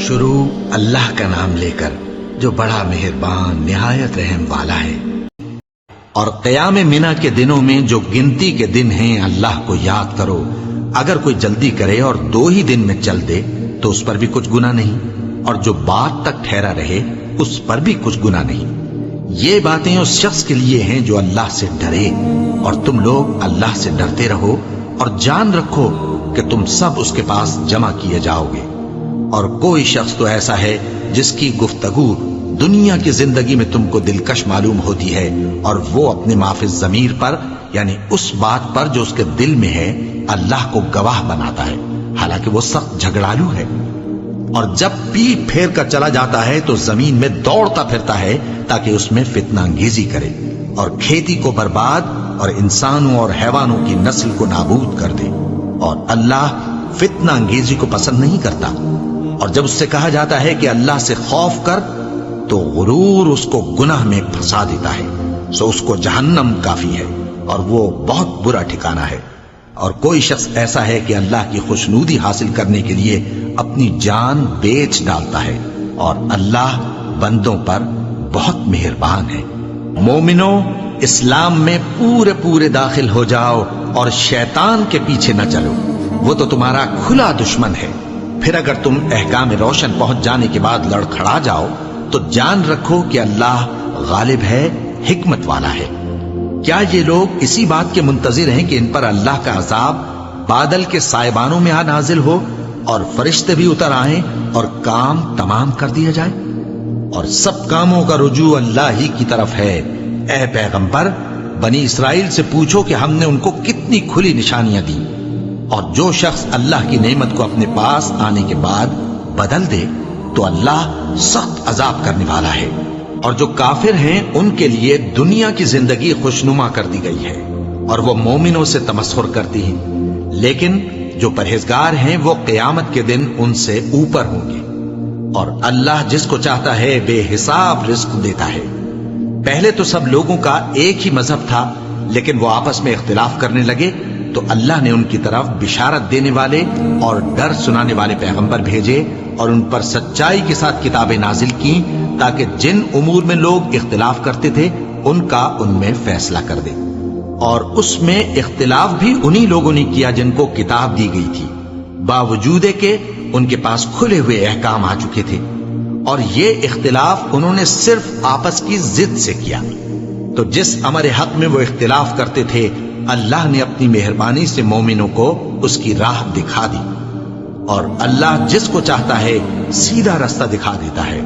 شروع اللہ کا نام لے کر جو بڑا مہربان نہایت رحم والا ہے۔ اور قیام منا کے دنوں میں جو گنتی کے دن ہیں اللہ کو یاد کرو۔ اگر کوئی جلدی کرے اور 2 ہی دن میں چل دے تو اس پر بھی کچھ گناہ نہیں، اور جو بات تک ٹھہرا رہے اس پر بھی کچھ گناہ نہیں۔ یہ باتیں اس شخص کے لیے ہیں جو اللہ سے ڈرے، اور تم لوگ اللہ سے ڈرتے رہو اور جان رکھو کہ تم سب اس کے پاس جمع کیے جاؤ گے۔ اور کوئی شخص تو ایسا ہے جس کی گفتگو دنیا کی زندگی میں تم کو دلکش معلوم ہوتی ہے، اور وہ اپنے معافی ضمیر پر یعنی اس بات پر جو اس کے دل میں ہے اللہ کو گواہ بناتا ہے، حالانکہ وہ سخت جھگڑالو ہے۔ اور جب پیٹ پھیر کر چلا جاتا ہے تو زمین میں دوڑتا پھرتا ہے تاکہ اس میں فتنہ انگیزی کرے اور کھیتی کو برباد اور انسانوں اور حیوانوں کی نسل کو نابود کر دے، اور اللہ فتنہ انگیزی کو پسند نہیں کرتا۔ اور جب اس سے کہا جاتا ہے کہ اللہ سے خوف کر تو غرور اس کو گناہ میں پھنسا دیتا ہے، سو اس کو جہنم کافی ہے اور وہ بہت برا ٹھکانہ ہے۔ اور کوئی شخص ایسا ہے کہ اللہ کی خوشنودی حاصل کرنے کے لیے اپنی جان بیچ ڈالتا ہے، اور اللہ بندوں پر بہت مہربان ہے۔ مومنو، اسلام میں پورے داخل ہو جاؤ اور شیطان کے پیچھے نہ چلو، وہ تو تمہارا کھلا دشمن ہے۔ پھر اگر تم احکام روشن پہنچ جانے کے بعد لڑکھڑا جاؤ تو جان رکھو کہ اللہ غالب ہے، حکمت والا ہے۔ کیا یہ لوگ اسی بات کے منتظر ہیں کہ ان پر اللہ کا عذاب بادل کے سائبانوں میں نازل ہو اور فرشتے بھی اتر آئیں اور کام تمام کر دیا جائے؟ اور سب کاموں کا رجوع اللہ ہی کی طرف ہے۔ اے پیغمبر، بنی اسرائیل سے پوچھو کہ ہم نے ان کو کتنی کھلی نشانیاں دی، اور جو شخص اللہ کی نعمت کو اپنے پاس آنے کے بعد بدل دے تو اللہ سخت عذاب کرنے والا ہے۔ اور جو کافر ہیں ان کے لیے دنیا کی زندگی خوشنما کر دی گئی ہے، اور وہ مومنوں سے تمسخر کرتی ہیں، لیکن جو پرہیزگار ہیں وہ قیامت کے دن ان سے اوپر ہوں گے۔ اور اللہ جس کو چاہتا ہے بے حساب رزق دیتا ہے۔ پہلے تو سب لوگوں کا ایک ہی مذہب تھا، لیکن وہ آپس میں اختلاف کرنے لگے تو اللہ نے ان کی طرف بشارت دینے والے اور ڈر سنانے والے پیغمبر بھیجے، اور ان پر سچائی کے ساتھ کتابیں نازل کی تاکہ جن امور میں لوگ اختلاف کرتے تھے ان کا ان میں فیصلہ کر دے۔ اور اس میں اختلاف بھی انہی لوگوں نے کیا جن کو کتاب دی گئی تھی، باوجود کہ ان کے پاس کھلے ہوئے احکام آ چکے تھے، اور یہ اختلاف انہوں نے صرف آپس کی ضد سے کیا۔ تو جس امر حق میں وہ اختلاف کرتے تھے اللہ نے اپنی مہربانی سے مومنوں کو اس کی راہ دکھا دی، اور اللہ جس کو چاہتا ہے سیدھا راستہ دکھا دیتا ہے۔